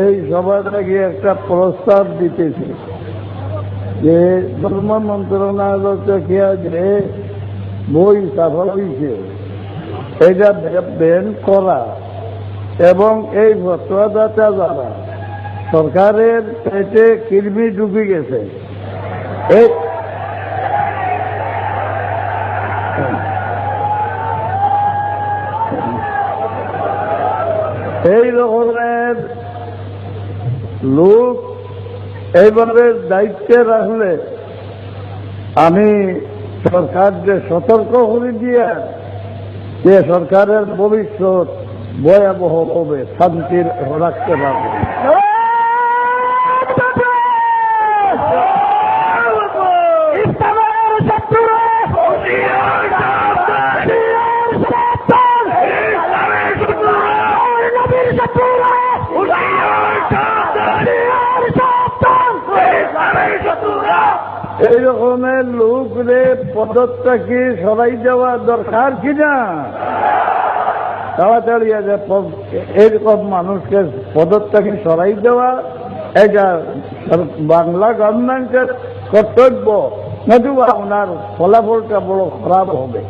এই সভা থেকে একটা প্রস্তাব দিতেছে যে ধর্ম মন্ত্রণালয় থেকে যে বই ছাপা হয়েছে এটা ব্যান করা এবং এই ফতোয়াদাতা যারা সরকারের পেটে কৃমি ঢুকে গেছে এই রকমের লোক এইভাবে দায়িত্বে রাখলে আমি সরকারকে সতর্ক করে দিয়ে যে সরকারের ভবিষ্যৎ ভয়াবহ হবে, শান্তির রাখতে পারবে। এই রকমের লোকরে পদত্যাগে সরাই দেওয়া দরকার কিনা? তাড়াতাড়ি এরকম মানুষকে পদত্যাগে সরাই দেওয়া এটা বাংলা গভর্নমেন্টের কর্তব্য, নতুবা ওনার ফলাফলটা বড় খারাপ হবে।